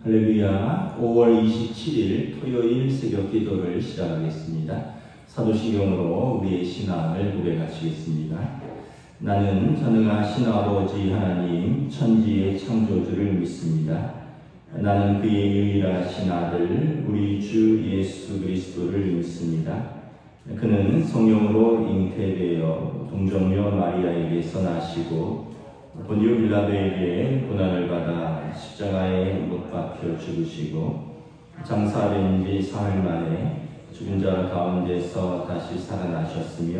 할렐루야. 5월 27일 토요일 새벽 기도를 시작하겠습니다. 사도신경으로 우리의 신앙을 고백하시겠습니다. 나는 전능하신 아버지 하나님 천지의 창조주를 믿습니다. 나는 그의 유일하신 아들 우리 주 예수 그리스도를 믿습니다. 그는 성령으로 잉태되어 동정녀 마리아에게서 나시고 본디오 빌라도에게 고난을 받아 십자가에 못 박혀 죽으시고 장사된 지 사흘 만에 죽은 자 가운데서 다시 살아나셨으며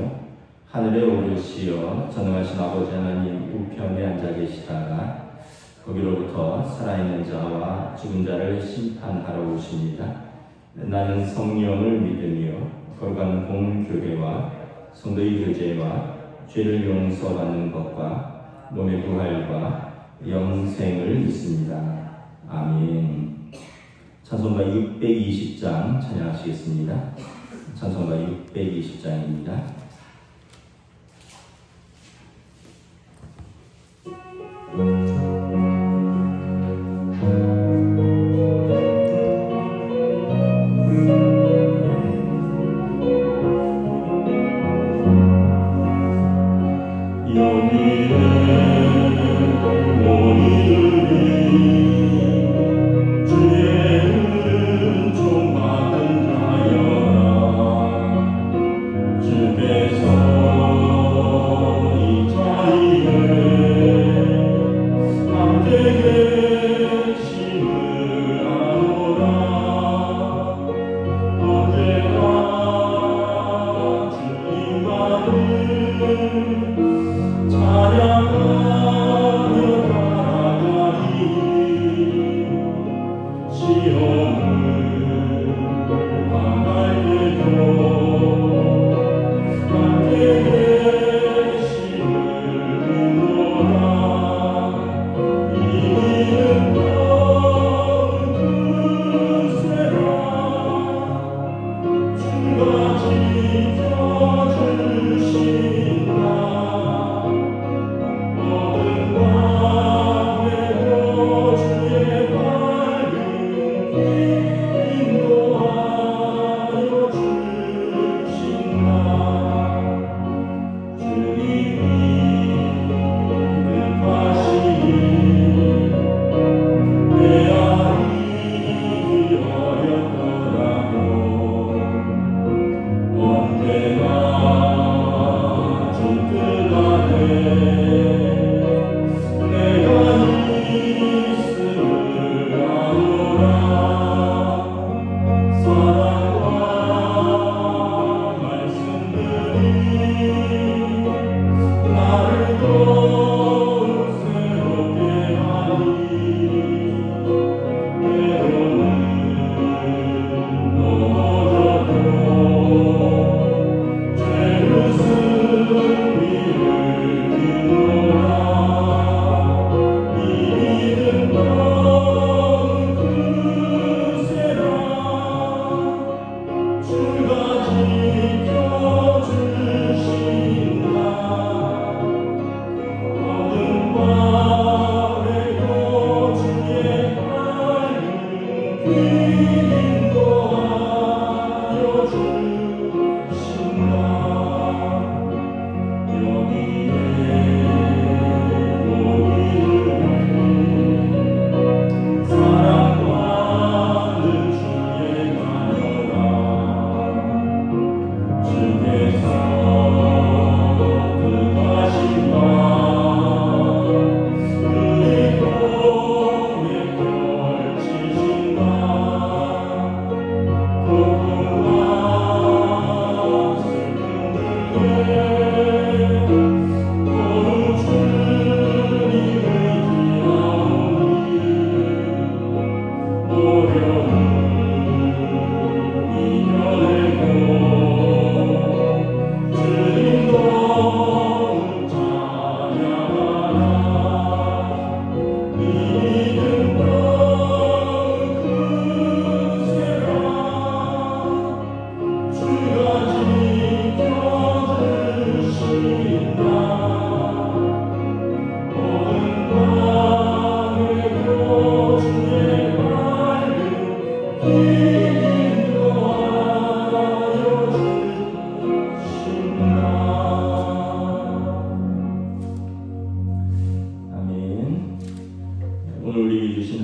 하늘에 오르시어 전능하신 아버지 하나님 우편에 앉아 계시다가 거기로부터 살아있는 자와 죽은 자를 심판하러 오십니다. 나는 성령을 믿으며 거룩한 공교회와 성도의 교제와 죄를 용서받는 것과 몸의 부활과 영생을 믿습니다. 아멘. 찬송가 620장 찬양하시겠습니다. 찬송가 620장입니다. 주의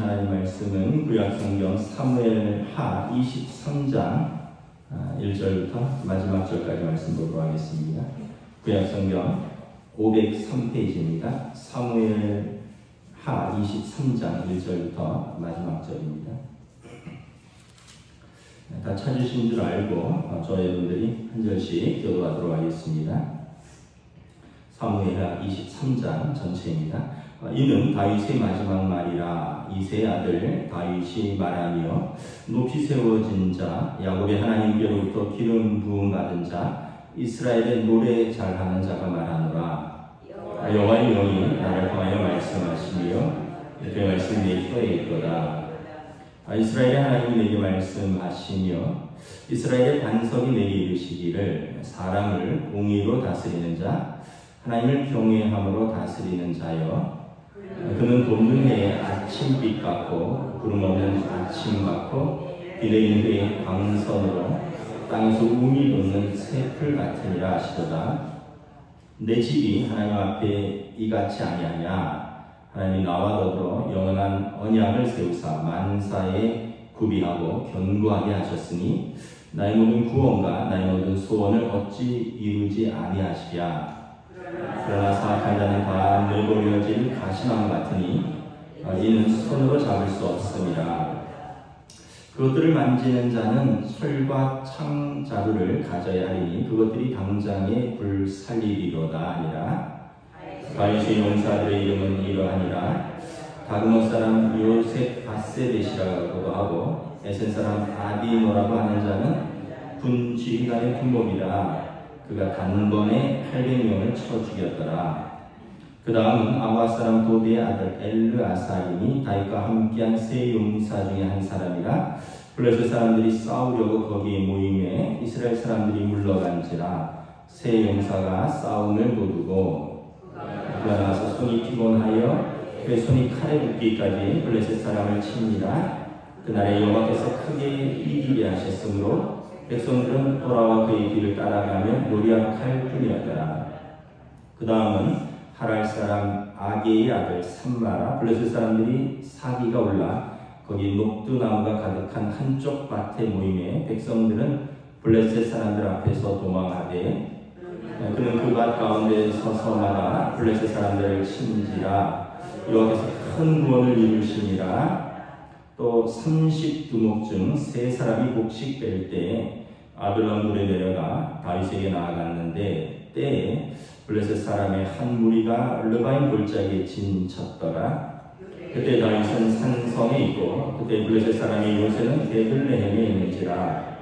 하나님 말씀은 구약성경 사무엘하 23장 1절부터 마지막 절까지 말씀 보도록 하겠습니다. 구약성경 503페이지입니다. 사무엘하 23장 1절부터 마지막 절입니다. 다 찾으신 줄 알고 저 여러분들이 한 절씩 교도하도록 하겠습니다. 사무엘하 23장 전체입니다. 이는 다윗의 마지막 말이라. 이새의 아들 다윗이 말하며 높이 세워진 자, 야곱의 하나님께로부터 기름 부음 받은 자, 이스라엘의 노래 잘하는 자가 말하노라. 여호와의 영이 나를 통하여 말씀하시며 그 말씀이 내 혀에 있도다. 이스라엘의 하나님이 내게 말씀하시며 이스라엘의 반석이 내게 이르시기를 사람을 공의로 다스리는 자, 하나님을 경외함으로 다스리는 자여, 그는 돋는 해의 아침빛 같고 구름 없는 아침 같고 비 내리는 그의 광선으로 땅에서 움이 돋는 새풀 같으니라 하시도다. 내 집이 하나님 앞에 이같이 아니하냐. 하나님이 나와 더불어 영원한 언약을 세우사 만사에 구비하고 견고하게 하셨으니 나의 모든 구원과 나의 모든 소원을 어찌 이루지 아니하시랴. 그러나 사악한 자는 다 늙어려진 가시나무 같으니 이는 손으로 잡을 수 없습니다. 그것들을 만지는 자는 철과 창자루를 가져야 하리니 그것들이 당장에 불살리리로다. 아니라 다윗의 용사들의 이름은 이러하니라. 다그몬 사람 요셉 바세벳이라고도 하고 에센 사람 아디노라고 하는 자는 군 지휘관의 군복이라. 그가 단번에 800명을 쳐 죽였더라. 그 다음은 아와 사람 도비의 아들 엘르아사임이 다윗과 함께한 세 용사 중에 한 사람이라. 블레셋 사람들이 싸우려고 거기에 모임에 이스라엘 사람들이 물러간지라. 세 용사가 싸움을 거두고 그가 나서 손이 피곤하여 그의 손이 칼에 붙기까지 블레셋 사람을 칩니다. 그날에 여호와께서 크게 이기게 하셨으므로 백성들은 돌아와 그의 길을 따라가며 노리한 칼뿐이었더라. 그 다음은 하랄 사람 아게의 아들 삼마라. 블레셋 사람들이 사기가 올라 거기 녹두나무가 가득한 한쪽 밭에 모임에 백성들은 블레셋 사람들 앞에서 도망하되 그는 그 밭 가운데 서서 말아 블레셋 사람들을 친지라. 여호와께서 큰 구원을 이루시니라. 또 30두목 중 3사람이 곡식 뺄 때에 아둘람 물에 내려가 다윗에게 나아갔는데 때에 블레셋 사람의 한 무리가 르바임 골짜기에 진쳤더라. 그때 다윗은 산성에 있고 그때 블레셋 사람의 요새는 베들레헴에 있는지라.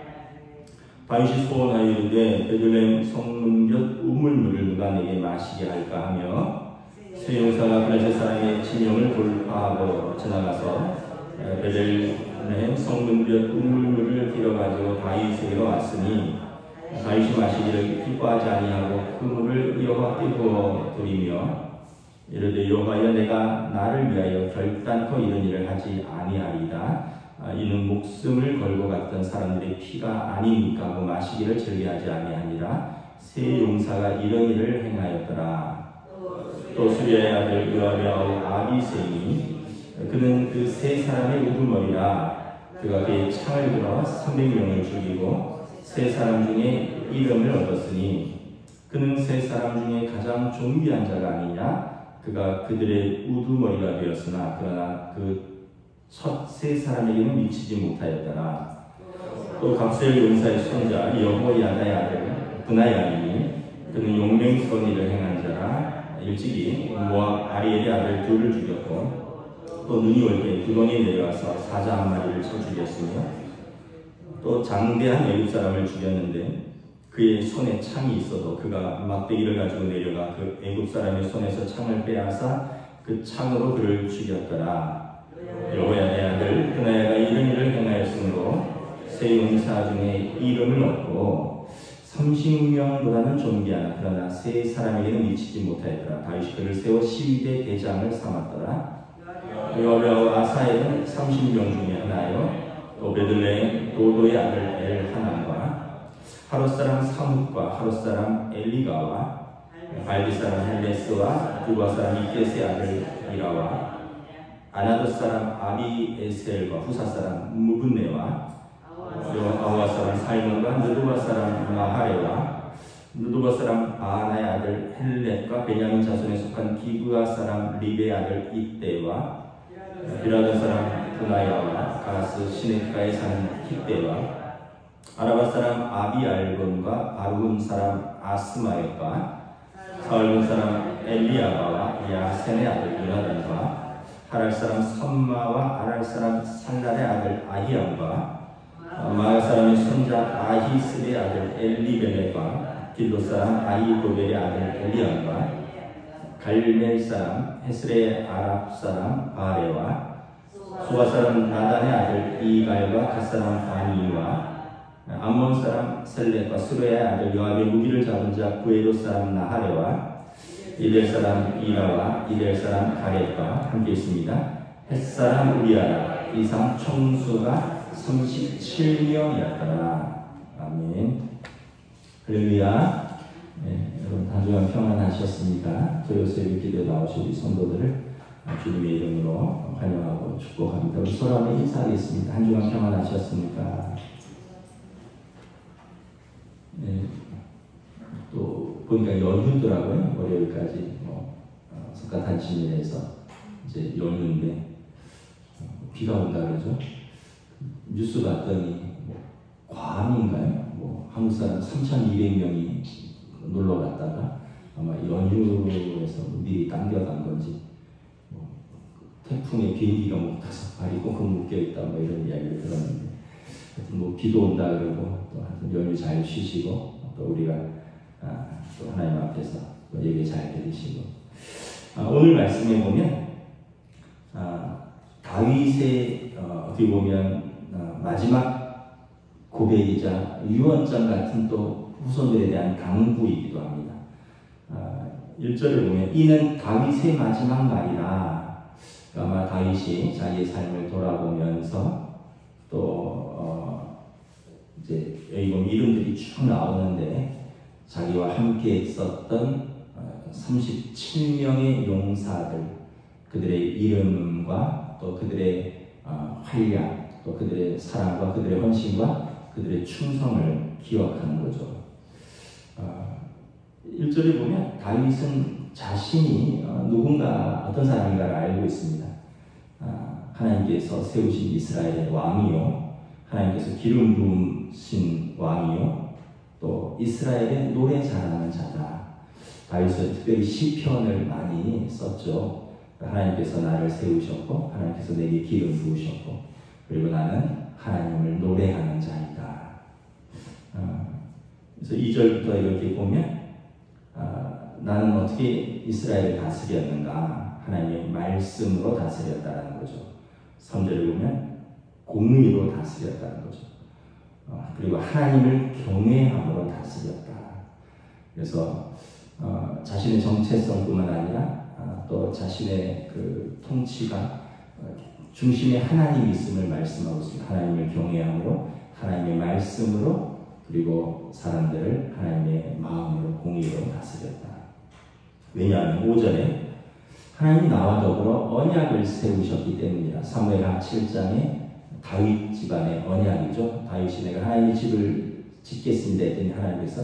다윗이 소원하여 이르되 베들레헴 성문 곁 우물물을 누가 내게 마시게 할까 하며 세 용사가 블레셋 사람의 진영을 돌파하고 지나가서 베들레헴 성문 곁 우물물을 길어가지고 다윗에게로 왔으니 다윗이 마시기를 기뻐하지 아니하고 그 물을 여호와께 부어 드리며 이르되 여호와여 내가 나를 위하여 결단코 이런 일을 하지 아니하리이다. 이는 목숨을 걸고 갔던 사람들의 피가 아니니까 하고 마시기를 즐겨하지 아니하니라. 세 용사가 이런 일을 행하였더라. 또 수리아의 아들 요압의 아우 아비새니 그는 그 세 사람의 우두머리라. 그가 그의 창을 들어 300명을 죽이고 세 사람 중에 이름을 얻었으니 그는 세 사람 중에 가장 존귀한 자가 아니냐. 그가 그들의 우두머리가 되었으나 그러나 그 첫 세 사람에게는 미치지 못하였더라. 또 갑셀 용사의 손자 여호야다의 아들 브나야이니 그는 용맹스러운 일을 행한 자라. 일찍이 모압 아리엘의 아들 둘을 죽였고 또 눈이 올 때 두덩이에 내려와서 사자 한 마리를 쳐 죽였으며 또 장대한 애굽 사람을 죽였는데 그의 손에 창이 있어도 그가 막대기를 가지고 내려가 그 애굽 사람의 손에서 창을 빼앗아 그 창으로 그를 죽였더라. 여호야다의 아들 브나야가 이런 일을 행하였으므로 세 용사 중에 이름을 얻고 30명보다는 존귀하나 그러나 세 사람에게는 미치지 못하였더라. 다윗이 그를 세워 시위대 대장을 삼았더라. 여호야오 아사엘은 30명 중에 하나요. 또 베들레헴 도도의 아들 엘하난과 하롯 사람 사뭇과 하롯 사람 엘리가와 발디 사람 헬레스와 두바 사람 이게스의 아들 이라와 아나돗 사람 아비에셀과 후사 사람 무분네와 아와 사람 살몬과 느두바 사람 마하레와 느두바 사람 바나의 아들 헬렛과 베냐민 자손에 속한 기브아 사람 리베의 아들 이때와 비라돈 사람 분하야와 가스 시네가에 사는 힛대와 아라바 사람 아비알곤과 바르군 사람 아스마엘과 사울군 사람 엘리아바와 야센의 아들 요나단과 하랄 사람 삼마와 아랄 사람 살랄의 아들 아히암과 마가 사람의 손자 아히스의 아들 엘리벨레과 길로 사람 아히도벨의 아들 엘리암과 갈멜 사람 헤스레의 아랍 사람 바레와 수아 사람 나단의 아들 이갈과 갓 사람 바니와 암몬 사람 셀렉과 수레의 아들 요압의 무기를 잡은 자 구에로 사람 나하레와 이델 사람 이라와 이델 사람 가렛과 함께 있습니다. 헷 사람 우리아라 이상 총수가 37명이었더라. 아멘. 할렐루야. 네, 여러분 단주간 평안하셨습니까? 조요셉의 기도에 나오신 우리 성도들을 주님의 이름으로 환영하고 축복합니다. 우리 서로 한번 인사하겠습니다. 한 주간 평안하셨습니까? 네, 또 보니까 연휴더라고요. 월요일까지 석가탄신일에서 이제 연휴인데 비가 온다 그러죠. 뉴스 봤더니 괌인가요? 한국 사람 3,200명이 놀러 갔다가 아마 연휴에서 미리 당겨간 건지 태풍에 비행기가 못 타서 발이 꽁꽁 묶여 있다 이런 이야기를 들었는데 하여튼 비도 온다 그러고 또 하여튼 연휴 잘 쉬시고 또 우리가 또 하나님 앞에서 또 예배 잘 드리시고 오늘 말씀에 보면 다윗의 어떻게 보면 마지막 고백이자 유언장 같은 또 후손들에 대한 당부이기도 합니다. 1절을 보면 이는 다윗의 마지막 말이라. 아마 다윗이 자기의 삶을 돌아보면서 또 이제 여기 보면 이름들이 쭉 나오는데 자기와 함께 있었던 37명의 용사들 그들의 이름과 또 그들의 활약 또 그들의 사랑과 그들의 헌신과 그들의 충성을 기억하는 거죠. 1절에 보면 다윗은 자신이 누군가 어떤 사람인가를 알고 있습니다. 하나님께서 세우신 이스라엘의 왕이요 하나님께서 기름 부으신 왕이요 또 이스라엘의 노래 잘하는 자다. 다윗은 특별히 시편을 많이 썼죠. 하나님께서 나를 세우셨고 하나님께서 내게 기름 부으셨고 그리고 나는 하나님을 노래하는 자이다. 그래서 2절부터 이렇게 보면 나는 어떻게 이스라엘을 다스렸는가? 하나님의 말씀으로 다스렸다는 거죠. 3절에 보면 공의로 다스렸다는 거죠. 그리고 하나님을 경외함으로 다스렸다. 그래서 자신의 정체성뿐만 아니라 또 자신의 그 통치가 중심에 하나님이 있음을 말씀하고 있습니다. 하나님을 경외함으로 하나님의 말씀으로 그리고 사람들을 하나님의 마음으로 공의로 다스렸다. 왜냐하면 5절에 하나님이 나와 더불어 언약을 세우셨기 때문이라. 사무엘하 7장에 다윗 집안의 언약이죠. 다윗이 내가 하나님의 집을 짓겠습니다 했더니 하나님께서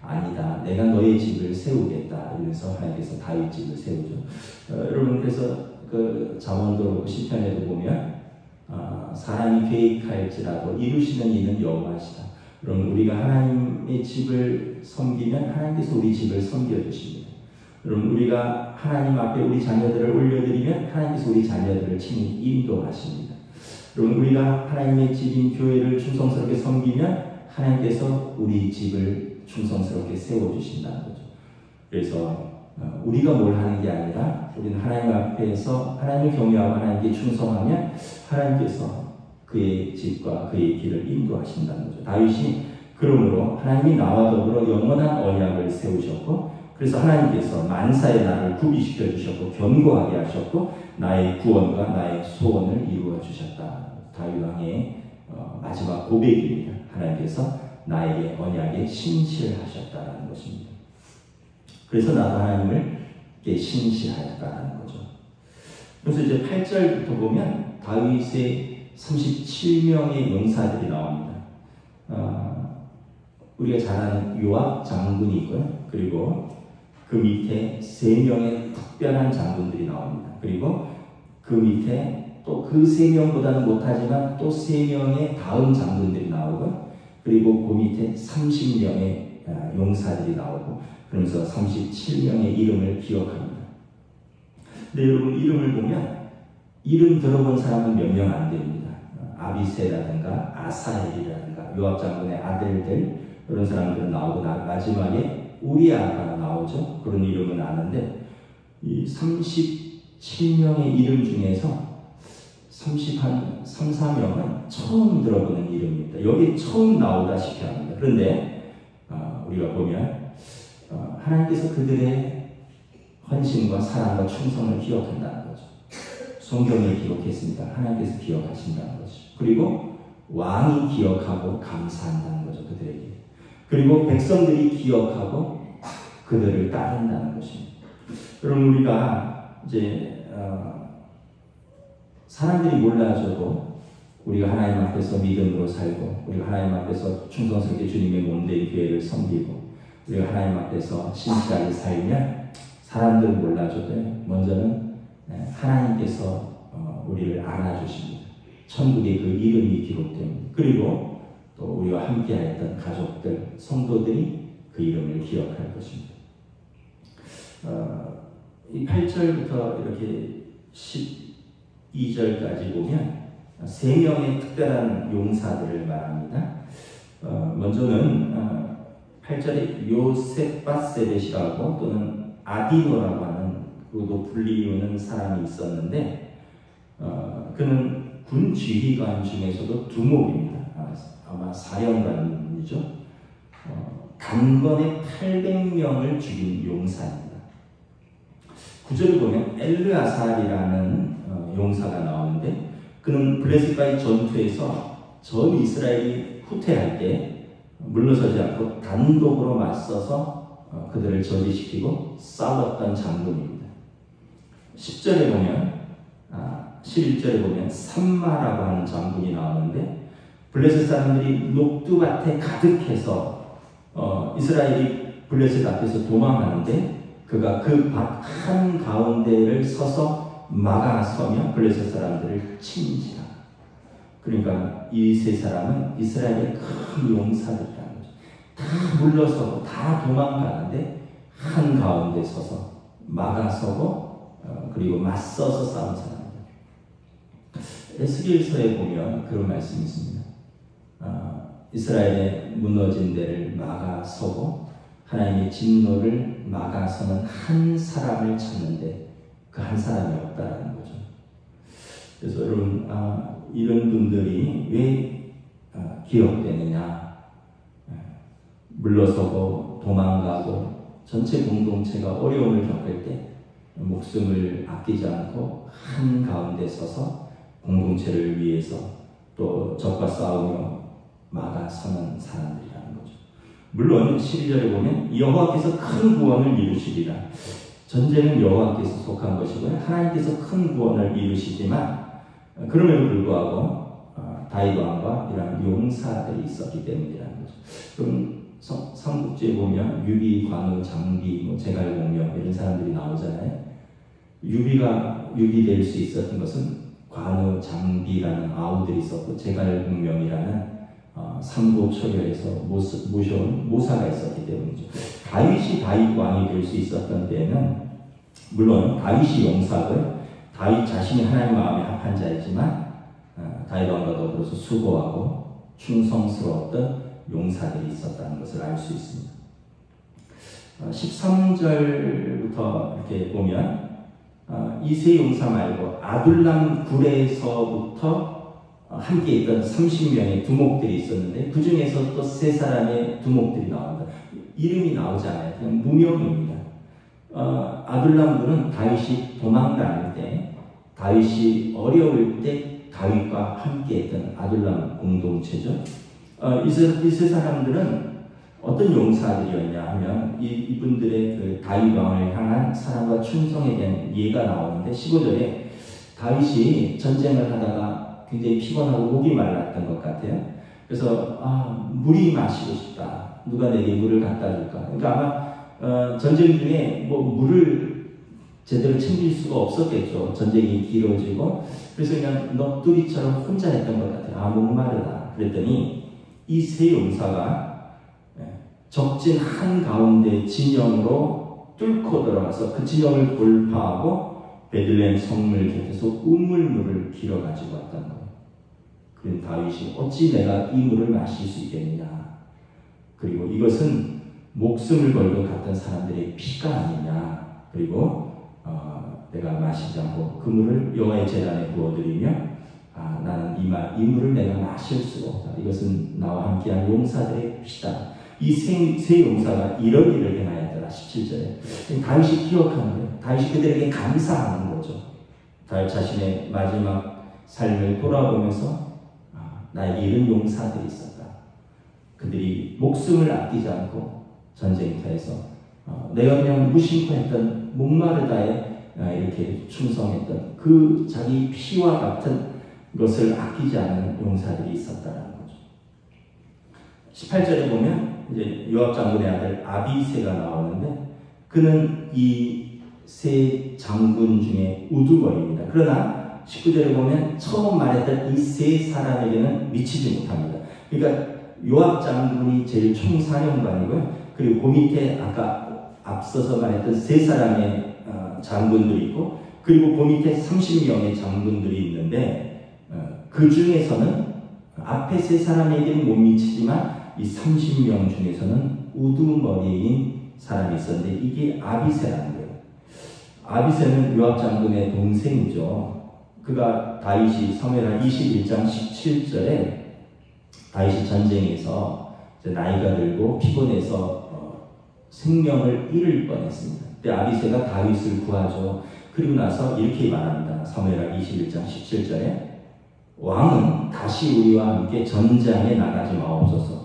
아니다 내가 너의 집을 세우겠다 이러면서 하나님께서 다윗 집을 세우죠. 여러분 그래서 그 잠언도 시편에도 보면 사람이 계획할지라도 이루시는 이는 여호와시다. 여러분 우리가 하나님의 집을 섬기면 하나님께서 우리 집을 섬겨주십니다. 여러분 우리가 하나님 앞에 우리 자녀들을 올려드리면 하나님께서 우리 자녀들을 친히 인도하십니다. 여러분 우리가 하나님의 집인 교회를 충성스럽게 섬기면 하나님께서 우리 집을 충성스럽게 세워주신다는 거죠. 그래서 우리가 뭘 하는 게 아니라 우리는 하나님 앞에서 하나님을 경외하고 하나님께 충성하면 하나님께서 그의 집과 그의 길을 인도하신다는 거죠. 다윗이 그러므로 하나님이 나와 더불어 영원한 언약을 세우셨고 그래서 하나님께서 만사의 나를 구비시켜 주셨고 견고하게 하셨고 나의 구원과 나의 소원을 이루어 주셨다. 다윗 왕의 마지막 고백입니다. 하나님께서 나에게 언약에 신실하셨다는 것입니다. 그래서 나도 하나님을 신실하였다는 거죠. 그래서 이제 8절부터 보면 다윗의 37명의 용사들이 나옵니다. 우리가 잘 아는 요압 장군이 있고요. 그리고 그 밑에 3명의 특별한 장군들이 나옵니다. 그리고 그 밑에 또 그 3명보다는 못하지만 또 3명의 다음 장군들이 나오고, 그리고 그 밑에 30명의 용사들이 나오고, 그러면서 37명의 이름을 기억합니다. 근데 여러분, 이름을 보면 이름 들어본 사람은 몇 명 안 됩니다. 아비새라든가 아사엘이라든가 요압 장군의 아들들, 그런 사람들은 나오고, 마지막에 우리아가 나오죠. 그런 이름은 아는데, 이 37명의 이름 중에서 34명은 처음 들어보는 이름입니다. 여기 처음 나오다시피 합니다. 그런데 우리가 보면 하나님께서 그들의 헌신과 사랑과 충성을 기억한다는 거죠. 성경에 기록했습니다. 하나님께서 기억하신다는 거죠. 그리고 왕이 기억하고 감사한다는 거죠. 그들에게. 그리고 백성들이 기억하고 그들을 따른다는 것입니다. 그럼 우리가 이제 사람들이 몰라줘도 우리가 하나님 앞에서 믿음으로 살고, 우리가 하나님 앞에서 충성스럽게 주님의 몸된 교회를 섬기고, 우리가 하나님 앞에서 신실하게 살면 사람들은 몰라줘도 먼저는 하나님께서 우리를 안아주십니다. 천국에 그 이름이 기록됩니다. 그리고 또 우리와 함께했던 가족들, 성도들이 그 이름을 기억할 것입니다. 이 8절부터 이렇게 12절까지 보면 3명의 특별한 용사들을 말합니다. 먼저는 8절에 요셋바세벳이라고 또는 아디노라고 하는, 그것도 불리우는 사람이 있었는데, 그는 군 지휘관 중에서도 두목입니다. 아마 사령관이죠. 단번에 800명을 죽인 용사입니다. 9절을 보면 엘르아살이라는 용사가 나오는데, 그는 블레셋과의 전투에서 전 이스라엘이 후퇴할 때 물러서지 않고 단독으로 맞서서 그들을 저지시키고 싸웠던 장군입니다. 10절에 보면 11절에 보면 삼마라고 하는 장군이 나오는데, 블레셋 사람들이 녹두밭에 가득해서 이스라엘이 블레셋 앞에서 도망하는데 그가 그 밭 한가운데를 서서 막아서며 블레셋 사람들을 침지하다. 그러니까 이 3사람은 이스라엘의 큰 용사들이라는 거죠. 다 물러서고 다 도망가는데 한가운데 서서 막아서고 그리고 맞서서 싸운 사람입니다. 에스겔서에 보면 그런 말씀이 있습니다. 이스라엘의 무너진 데를 막아서고 하나님의 진노를 막아서는 한 사람을 찾는데 그 한 사람이 없다라는 거죠. 그래서 여러분, 이런 분들이 왜 기억되느냐? 물러서고 도망가고 전체 공동체가 어려움을 겪을 때 목숨을 아끼지 않고 한 가운데 서서 공동체를 위해서 또 적과 싸우며 막아서는 사람들이라는 거죠. 물론 12절에 보면 여호와께서 큰 구원을 이루시리라. 전쟁은 여호와께서 속한 것이고요. 하나님께서 큰 구원을 이루시지만 그럼에도 불구하고 다윗 왕과 이런 용사들이 있었기 때문이라는 거죠. 그럼 삼국지에 보면 유비, 관우, 장비, 제갈공명 이런 사람들이 나오잖아요. 유비 될 수 있었던 것은 관우, 장비라는 아우들이 있었고 제갈공명이라는 삼고초려에서 모셔온 모사가 있었기 때문이죠. 다윗이 다윗 왕이 될 수 있었던 때에는 물론 다윗이 용사고 다윗 자신이 하나님 마음에 합한 자이지만 다윗 왕과 더불어서 수고하고 충성스러웠던 용사들이 있었다는 것을 알 수 있습니다. 13절부터 이렇게 보면 이 3 용사 말고 아둘람 굴에서부터 함께 있던 30명의 두목들이 있었는데 그 중에서 또 3사람의 두목들이 나옵니다. 이름이 나오지 않아요. 그냥 무명입니다. 아둘람군은 다윗이 도망다닐 때, 다윗이 어려울 때 다윗과 함께했던 아둘람 공동체죠. 이 3사람들은 어떤 용사들이었냐 하면 이분들의 그 다윗 왕을 향한 사랑과 충성에 대한 예가 나오는데 15절에 다윗이 전쟁을 하다가 굉장히 피곤하고 목이 말랐던 것 같아요. 그래서 물이 마시고 싶다. 누가 내게 물을 갖다 줄까? 그러니까 아마 전쟁 중에 뭐 물을 제대로 챙길 수가 없었겠죠. 전쟁이 길어지고. 그래서 그냥 넋두리처럼 혼자 했던 것 같아요. 목마르다. 그랬더니 이 세 용사가 적진 한가운데 진영으로 뚫고 들어가서 그 진영을 돌파하고 베들레헴 성물 곁에서 우물물을 길어 가지고 왔던 거예요. 그런 다윗이 어찌 내가 이 물을 마실 수 있겠느냐. 그리고 이것은 목숨을 걸고 갔던 사람들의 피가 아니냐. 그리고 내가 마시지 않고 그 물을 여호와의 제단에 부어드리며 나는 이 물을 내가 마실 수가 없다. 이것은 나와 함께한 용사들의 피다. 이 세 용사가 이런 일을 행하였더라. 17절에 다윗이 기억하는 거예요. 다윗이 그들에게 감사하는 거죠. 다윗 자신의 마지막 삶을 돌아보면서 나에게 이런 용사들이 있었다. 그들이 목숨을 아끼지 않고 전쟁터에서 내가 그냥 무심코 했던 목마르다에 이렇게 충성했던 그 자기 피와 같은 것을 아끼지 않은 용사들이 있었다는 거죠. 18절에 보면 이제 요압 장군의 아들 아비새가 나오는데 그는 이 세 장군 중에 우두머리입니다. 그러나 19절에 보면 처음 말했던 이 세 사람에게는 미치지 못합니다. 그러니까 요압 장군이 제일 총사령관이고요. 그리고 그 밑에 아까 앞서서 말했던 세 사람의 장군들이 있고 그리고 그 밑에 30명의 장군들이 있는데 그 중에서는 앞에 세 사람에게는 못 미치지만 이 30명 중에서는 우두머리인 사람이 있었는데 이게 아비새라는 거예요. 아비새는 요압 장군의 동생이죠. 그가 다윗이 사무엘하 21장 17절에 다윗이 전쟁에서 나이가 들고 피곤해서 생명을 잃을 뻔했습니다. 그때 아비새가 다윗을 구하죠. 그리고 나서 이렇게 말합니다. 사무엘하 21장 17절에 왕은 다시 우리와 함께 전장에 나가지 마옵소서.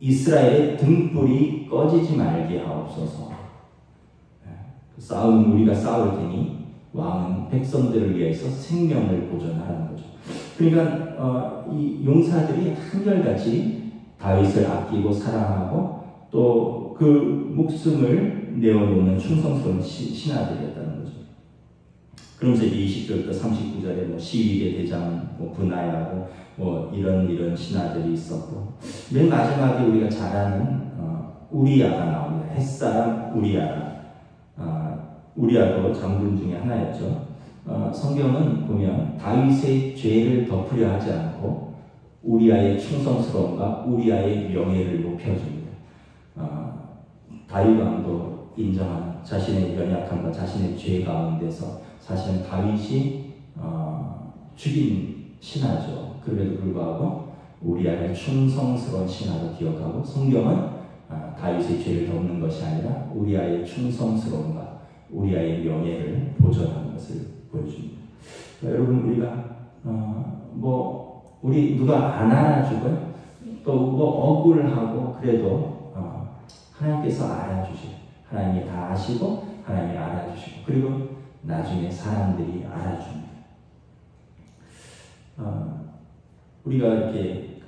이스라엘의 등불이 꺼지지 말게 하옵소서. 싸움은 우리가 싸울 테니 왕은 백성들을 위해서 생명을 보존하라는 거죠. 그러니까 이 용사들이 한결같이 다윗을 아끼고 사랑하고 또 그 목숨을 내어놓는 충성스러운 신하들이었다는 거죠. 그러면서 이제 20절부터 39절에 시위대 대장 분하야고 이런 신하들이 있었고 맨 마지막에 우리가 잘 아는 우리야가 나옵니다. 햇사람 우리야도 장군 중에 하나였죠. 성경은 보면 다윗의 죄를 덮으려 하지 않고 우리야의 충성스러움과 우리야의 명예를 높여줍니다. 다윗 왕도 인정하는 자신의 연약함과 자신의 죄 가운데서 사실은 다윗이 죽인 신하죠. 그럼에도 불구하고 우리야의 충성스러운 신하로 기억하고 성경은 다윗의 죄를 덮는 것이 아니라 우리야의 충성스러움과 우리야의 명예를 보존하는 것을 보여줍니다. 여러분 우리가 우리 누가 안 알아주고요. 또 억울하고 그래도 하나님께서 알아주시고 하나님이 다 아시고 하나님이 알아주시고 그리고 나중에 사람들이 알아줍니다. 우리가 이렇게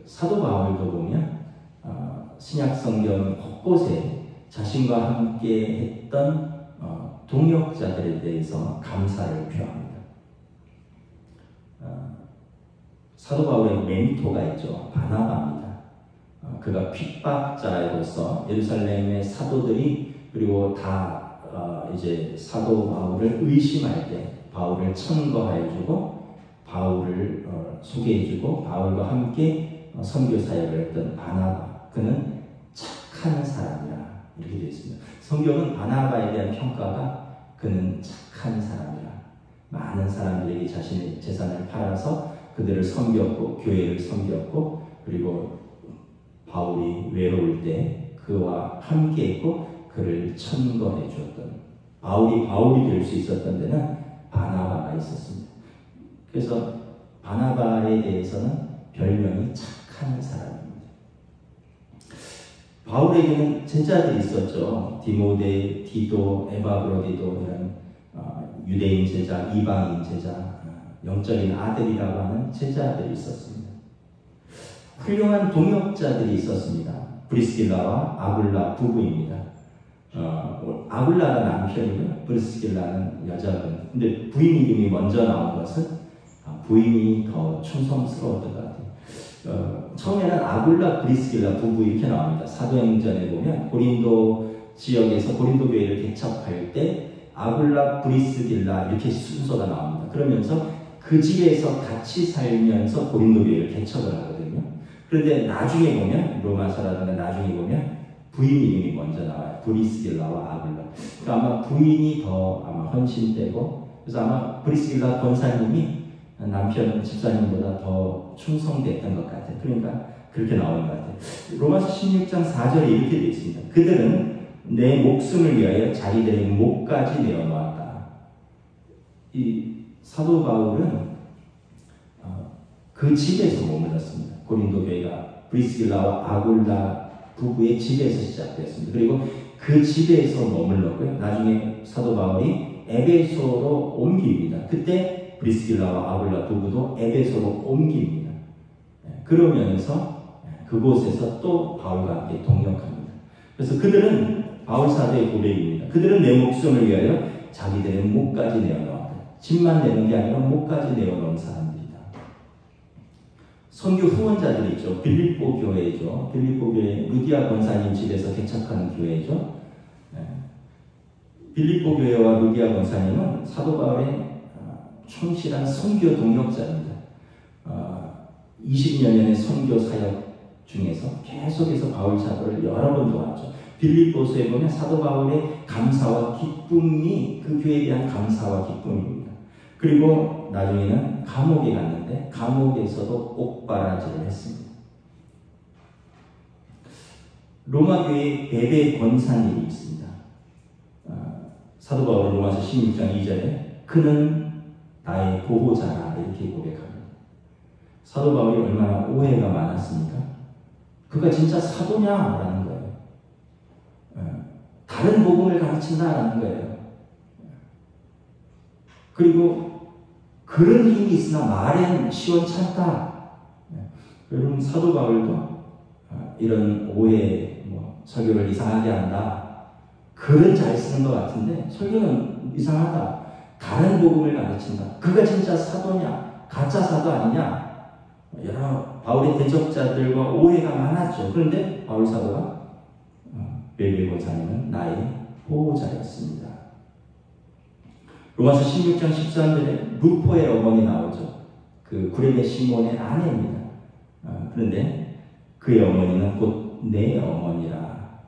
사도 바울도 보면 신약 성경 곳곳에 자신과 함께 했던 동역자들에 대해서 감사를 표합니다. 사도 바울의 멘토가 있죠. 바나바입니다. 그가 핍박자로서 예루살렘의 사도들이 그리고 다 이제 사도 바울을 의심할 때 바울을 천거해주고 바울을 소개해주고 바울과 함께 선교 사역을 했던 바나바. 그는 착한 사람이라 이렇게 되어 있습니다. 성경은 바나바에 대한 평가가 그는 착한 사람이라 많은 사람들에게 자신의 재산을 팔아서 그들을 섬겼고 교회를 섬겼고 그리고 바울이 외로울 때 그와 함께 있고 그를 천거해 주었던 바울이 될 수 있었던 데는 바나바가 있었습니다. 그래서 바나바에 대해서는 별명이 착한 사람입니다. 바울에게는 제자들이 있었죠. 디모데, 디도, 에바브로디도 이런 유대인 제자, 이방인 제자, 영적인 아들이라고 하는 제자들이 있었습니다. 훌륭한 동역자들이 있었습니다. 브리스길라와 아굴라 부부입니다. 아굴라가 남편이고요. 브리스길라는 여자분. 근데 부인 이름이 먼저 나온 것은 부인이 더 충성스러웠던 것 같아요. 처음에는 아굴라, 브리스길라 부부 이렇게 나옵니다. 사도행전에 보면 고린도 지역에서 고린도 교회를 개척할 때 아굴라, 브리스길라 이렇게 순서가 나옵니다. 그러면서 그 집에서 같이 살면서 고린도 교회를 개척을 하거든요. 그런데 나중에 보면 로마서라든가 나중에 보면 부인 이름이 먼저 나와요. 브리스길라와 아굴라. 그러니까 아마 부인이 더 아마 헌신되고, 그래서 아마 브리스길라 권사님이 남편 집사님보다 더 충성됐던 것 같아요. 그러니까 그렇게 나오는 것 같아요. 로마서 16장 4절에 이렇게 되어 있습니다. 그들은 내 목숨을 위하여 자기들의 목까지 내어놓았다. 이 사도 바울은 그 집에서 머물렀습니다. 고린도 교회가 브리스길라와 아굴라 부부의 집에서 시작되었습니다. 그리고 그 집에서 머물렀고요. 나중에 사도 바울이 에베소로 옮깁니다. 그때 브리스길라와 아굴라 부부도 에베소로 옮깁니다. 그러면서 그곳에서 또 바울과 함께 동역합니다. 그래서 그들은 바울 사도의 고백입니다. 그들은 내 목숨을 위하여 자기들의 목까지 내어놓았다. 집만 내는 게 아니라 목까지 내어놓은 사람들이다. 선교 후원자들이 있죠. 빌립보 교회죠. 빌립보 교회 루디아 권사님 집에서 개척하는 교회죠. 빌립보 교회와 루디아 권사님은 사도 바울의 충실한 선교 동역자입니다. 20여 년의 선교 사역 중에서 계속해서 바울 사도를 여러 번 도왔죠. 빌립보서에 보면 사도 바울의 감사와 기쁨이 그 교회에 대한 감사와 기쁨입니다. 그리고 나중에는 감옥에 갔는데 감옥에서도 옥바라지를 했습니다. 로마 교회에 베베 권사님이 있습니다. 사도 바울은 로마서 16장 2절에 그는 나의 보호자라 이렇게 고백합니다. 사도 바울이 얼마나 오해가 많았습니까? 그가 진짜 사도냐라는 거예요. 다른 복음을 가르친다라는 거예요. 그리고 그런 힘이 있으나 말엔 시원찮다. 여러분 사도 바울도 이런 오해, 설교를 이상하게 한다. 글은 잘 쓰는 것 같은데 설교는 이상하다. 다른 복음을 가르친다. 그가 진짜 사도냐? 가짜 사도 아니냐? 여러 바울의 대적자들과 오해가 많았죠. 그런데 바울 사도가 베베 권사님은 나의 보호자였습니다. 로마서 16장 13절에 루포의 어머니 나오죠. 그 구레네 시몬의 아내입니다. 그런데 그의 어머니는 곧 내 어머니라.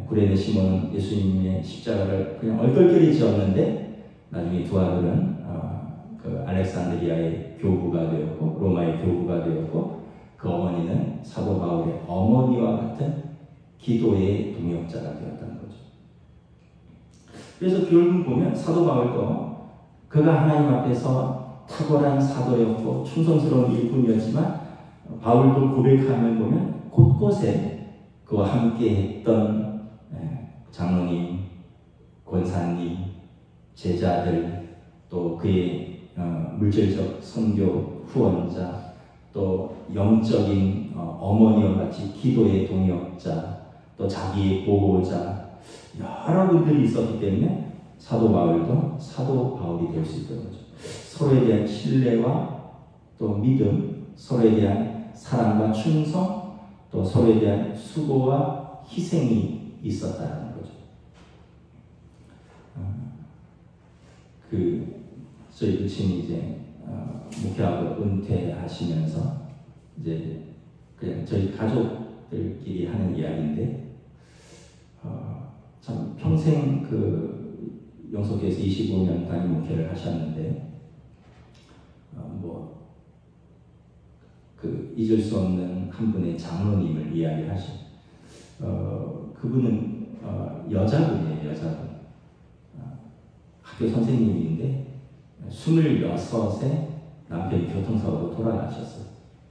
구레네 시몬은 예수님의 십자가를 그냥 얼떨결에 지었는데 나중에 두 아들은 그 알렉산드리아의 교부가 되었고 로마의 교부가 되었고 그 어머니는 사도 바울의 어머니와 같은 기도의 동역자가 되었다는 거죠. 그래서 결국 보면 사도 바울도 그가 하나님 앞에서 탁월한 사도였고 충성스러운 일꾼이었지만 바울도 고백하면 보면 곳곳에 그와 함께 했던 장로님, 권사님, 제자들 또 그의 물질적 선교 후원자 또 영적인 어머니와 같이 기도의 동역자 또 자기의 보호자 여러 분들이 있었기 때문에 사도 바울도 사도 바울이 될 수 있던 거죠. 서로에 대한 신뢰와 또 믿음, 서로에 대한 사랑과 충성 또 서로에 대한 수고와 희생이 있었다는 거죠. 저희 부친이 이제 목회하고 은퇴하시면서 이제 그냥 저희 가족들끼리 하는 이야기인데 참 평생 그 영속교회에서 25년 단임 목회를 하셨는데 잊을 수 없는 한 분의 장로님을 이야기하신 그분은 여자분이에요. 여자분 학교 선생님인데 26에 남편이 교통사고로 돌아가셨어요.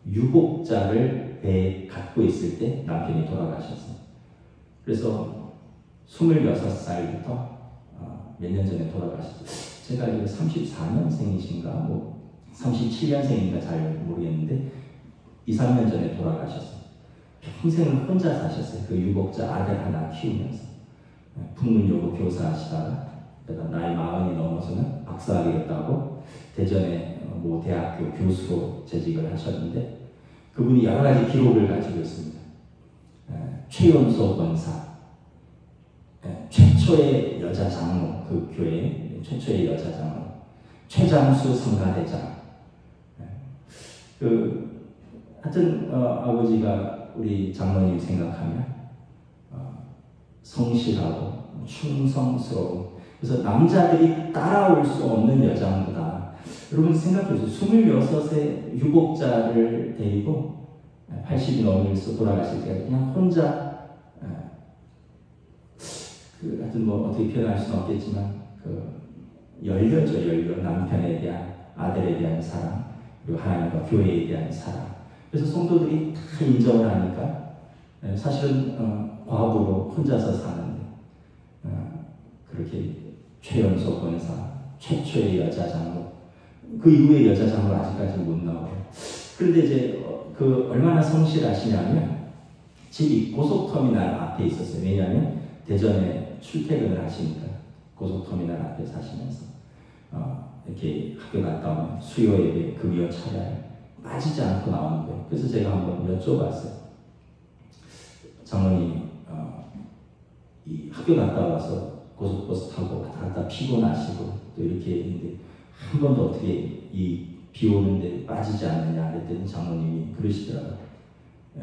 유복자를 배에 갖고 있을 때 남편이 돌아가셨어요. 그래서 26살부터 몇 년 전에 돌아가셨어요. 제가 알기로 34년생이신가 뭐 37년생인가 잘 모르겠는데 2, 3년 전에 돌아가셨어요. 평생을 혼자 사셨어요. 그 유복자 아들 하나 키우면서. 북문여고 교사하시다가 나이 40이 넘어서는 박사학위였다고 대전의 모 대학교 교수로 재직을 하셨는데 그분이 여러 가지 기록을 가지고 있습니다. 최연소 권사, 최초의 여자 장로, 그 교회 최초의 여자 장로, 최장수 성가대장. 하여튼 아버지가 우리 장로님 생각하면 성실하고 충성스러운, 그래서 남자들이 따라올 수 없는 여장보다, 여러분 생각해보세요. 26세 유복자를 데리고 80이 넘어서 돌아가실 때 그냥 혼자 하여튼 뭐 어떻게 표현할 수는 없겠지만 열려 남편에 대한, 아들에 대한 사랑, 그리고 하나님과 교회에 대한 사랑. 그래서 성도들이 다 인정을 하니까 사실은 과부로 혼자서 사는데 그렇게 최연소 권사, 최초의 여자 장로, 그 이후에 여자 장로 아직까지 못 나와요. 그런데 이제 얼마나 성실하시냐면 집이 고속터미널 앞에 있었어요. 왜냐하면 대전에 출퇴근을 하시니까 고속터미널 앞에 사시면서 이렇게 학교 갔다 오면 수요 예배, 금요 차례 빠지지 않고 나오는 거예요. 그래서 제가 한번 여쭤봤어요. 장로님, 이 학교 갔다 와서 고속버스 타고 왔다 갔다 피곤하시고 또 이렇게 했는데 한 번도 어떻게 이 비 오는데 빠지지 않느냐 그랬더니 장로님이 그러시더라고요.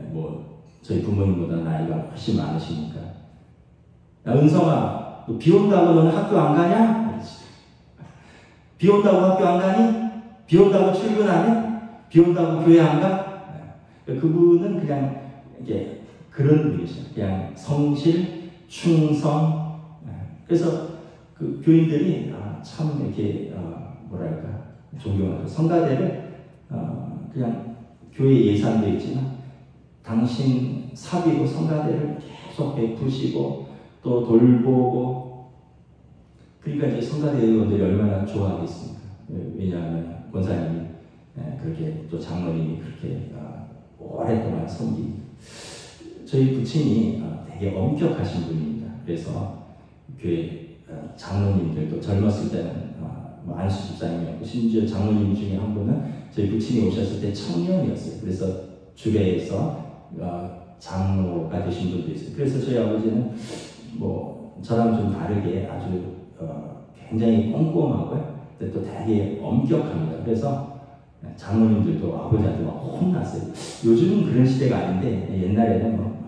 뭐 저희 부모님보다 나이가 훨씬 많으시니까, 야 은성아, 너 비 온다고 너는 학교 안 가냐? 비 온다고 학교 안 가니? 비 온다고 출근 안 해? 비 온다고 교회 안 가? 그분은 그냥 이게 그런 분이셔요. 그냥 성실, 충성. 그래서 그 교인들이 참 이렇게 뭐랄까 존경하고, 성가대를 그냥 교회 예산도 있지만 당신 사비로 성가대를 계속 베푸시고 또 돌보고, 그러니까 이제 성가대 의원들이 얼마나 좋아하겠습니까? 왜냐하면 권사님이 그렇게, 또 장로님이 그렇게 오랫동안 섬기. 저희 부친이 되게 엄격하신 분입니다. 그래서 교회 장로님들도 젊었을 때는 안수 집사님이었고, 심지어 장로님 중에 한 분은 저희 부친이 오셨을 때 청년이었어요. 그래서 주례에서 장로가 되신 분도 있어요. 그래서 저희 아버지는 뭐 저랑 좀 다르게 아주 굉장히 꼼꼼하고요. 근데 또 되게 엄격합니다. 그래서 장로님들도 아버지한테 막 혼났어요. 요즘은 그런 시대가 아닌데 옛날에는 뭐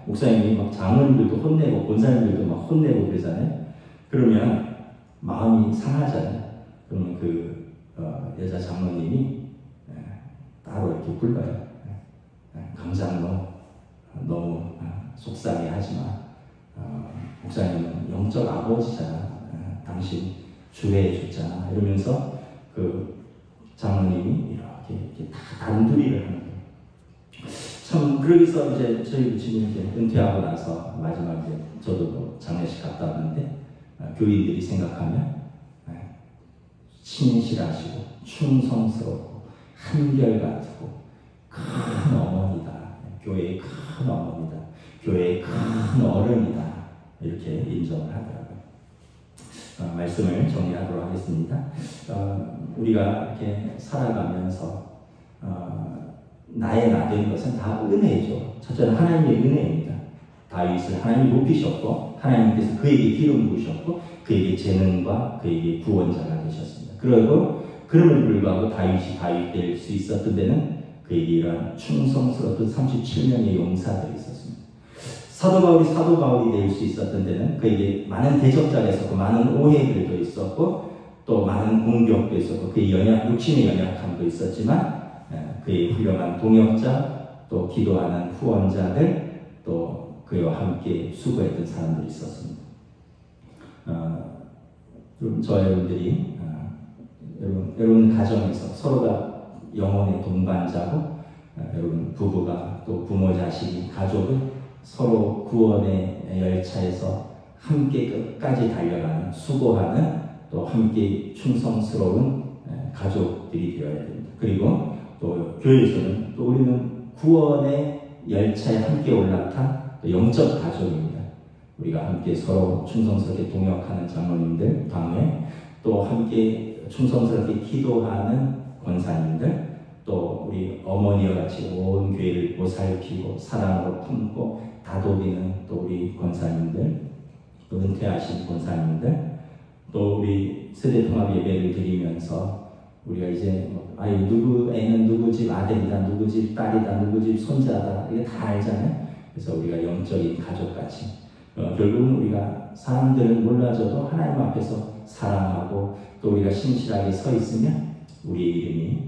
목사님이 막 장로님들도 혼내고 권사님들도 막 혼내고 그러잖아요. 그러면 마음이 상하잖아요. 그러면 여자 장로님이 따로 이렇게 불러요. 강장로, 너무 속상해하지 마. 목사님은 영적 아버지잖아. 당신 주례해줬잖아. 이러면서 그 장로님이 이렇게 다 단둘이를 하는 거예요. 참, 그러기서 이제 저희 부친이 이제 은퇴하고 나서 마지막에 저도 뭐 장례식 갔다 왔는데 교인들이 생각하면 신실하시고 충성스럽고 한결같고 큰 어머니다. 교회의 큰 어머니다. 교회의 큰 어른이다. 이렇게 인정을 하더라고요. 말씀을 정리하도록 하겠습니다. 우리가 이렇게 살아가면서 나의 나된 것은 다 은혜죠. 첫째는 하나님의 은혜입니다. 다윗을 하나님이 높이셨고 하나님께서 그에게 기름 부으셨고 그에게 재능과 그에게 구원자가 되셨습니다. 그리고 그럼을 불구하고 다윗이 다윗 될 수 있었던 데는 그에게 이러한 충성스러웠던 37명의 용사들이 있었습니다. 사도 바울이 될 수 있었던 데는 그에게 많은 대적자가 있었고 많은 오해들도 있었고 또 많은 공격도 있었고 그의 육신의 연약함도 있었지만 그의 훌륭한 동역자, 또 기도하는 후원자들, 또 그와 함께 수고했던 사람들이 있었습니다. 여러분들이 여러분 가정에서 서로가 영혼의 동반자고, 여러분 부부가 또 부모, 자식이, 가족은 서로 구원의 열차에서 함께 끝까지 달려가는, 수고하는, 또 함께 충성스러운 가족들이 되어야 됩니다. 그리고 또 교회에서는 또 우리는 구원의 열차에 함께 올라탄 또 영적 가족입니다. 우리가 함께 서로 충성스럽게 동역하는 장로님들, 당회, 또 함께 충성스럽게 기도하는 권사님들, 또 우리 어머니와 같이 온 교회를 보살피고 사랑으로 품고 다독이는 또 우리 권사님들, 또 은퇴하신 권사님들, 또 우리 세대통합 예배를 드리면서 우리가 이제 누구 애는 누구 집 아들이다, 누구 집 딸이다, 누구 집 손자다, 이게 다 알잖아요. 그래서 우리가 영적인 가족같이 결국은 우리가 사람들은 몰라줘도 하나님 앞에서 사랑하고 또 우리가 신실하게 서 있으면 우리의 이름이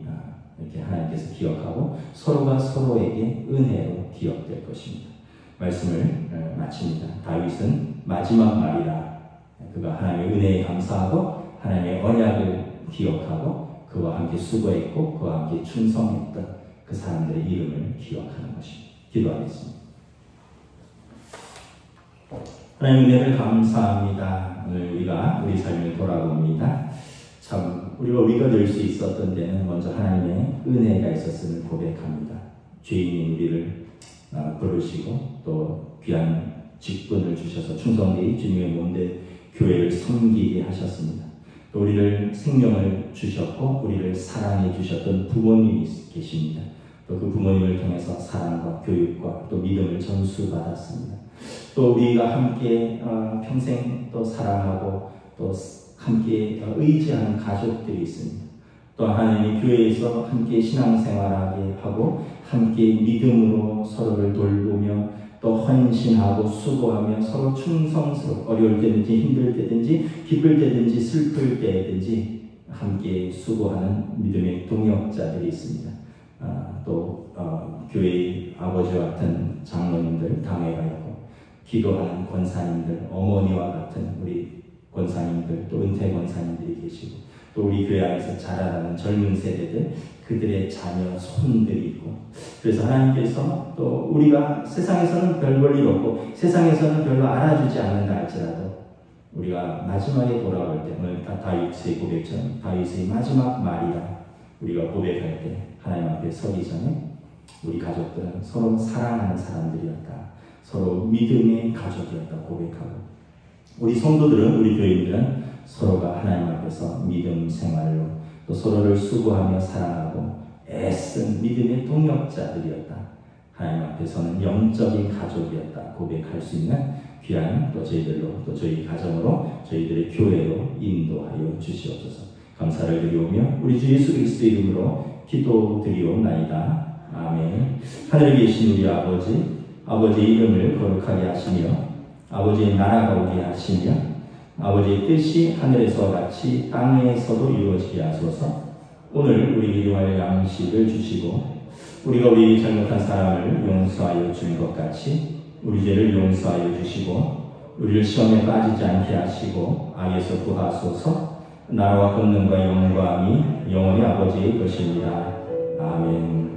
이렇게 하나님께서 기억하고 서로가 서로에게 은혜로 기억될 것입니다. 말씀을 마칩니다. 다윗은 마지막 말이라 그가 하나님의 은혜에 감사하고 하나님의 언약을 기억하고 그와 함께 수고했고 그와 함께 충성했던 그 사람들의 이름을 기억하는 것입니다. 기도하겠습니다. 하나님 은혜를 감사합니다. 오늘 우리가 우리 삶을 돌아봅니다. 참 우리가 될 수 있었던 데는 먼저 하나님의 은혜가 있었음을 고백합니다. 죄인인 우리를 부르시고 또 귀한 직분을 주셔서 충성되이 주님의 몸된 교회를 섬기게 하셨습니다. 또 우리를 생명을 주셨고 우리를 사랑해 주셨던 부모님이 계십니다. 또 그 부모님을 통해서 사랑과 교육과 또 믿음을 전수받았습니다. 또 우리가 함께 평생 또 사랑하고 또 함께 의지하는 가족들이 있습니다. 또 하나님이 교회에서 함께 신앙생활하게 하고 함께 믿음으로 서로를 돌보며 또 헌신하고 수고하며 서로 충성스럽고 어려울 때든지 힘들 때든지 기쁠 때든지 슬플 때든지 함께 수고하는 믿음의 동역자들이 있습니다. 또 교회의 아버지와 같은 장로님들, 당회가 있고 기도하는 권사님들, 어머니와 같은 우리 권사님들, 또 은퇴 권사님들이 계시고 또 우리 교회 안에서 자라나는 젊은 세대들, 그들의 자녀, 손들이 있고 그래서 하나님께서 또 우리가 세상에서는 별 볼 일 없고 세상에서는 별로 알아주지 않는다 할지라도 우리가 마지막에 돌아올 때 오늘 다윗의 고백처럼 다윗의 마지막 말이라 우리가 고백할 때 하나님 앞에 서기 전에 우리 가족들은 서로 사랑하는 사람들이었다. 서로 믿음의 가족이었다 고백하고 우리 성도들은 우리 교인들은 서로가 하나님 앞에서 믿음 생활로 또 서로를 수고하며 사랑하고 애쓴 믿음의 동역자들이었다. 하나님 앞에서는 영적인 가족이었다 고백할 수 있는 귀한 또 저희들로 또 저희 가정으로 저희들의 교회로 인도하여 주시옵소서. 감사를 드리오며 우리 주 예수 그리스도 이름으로 기도드리옵나이다. 아멘. 하늘에 계신 우리 아버지의 이름을 거룩하게 하시며 아버지의 나라가 오게 하시며 아버지의 뜻이 하늘에서 같이 땅에서도 이루어지게 하소서. 오늘 우리에게 일용할 양식을 주시고 우리가 우리 잘못한 사람을 용서하여 주는 것 같이 우리 죄를 용서하여 주시고 우리를 시험에 빠지지 않게 하시고 악에서 구하소서. 나라와 권능과 영광이 영원히 아버지의 것입니다. 아멘.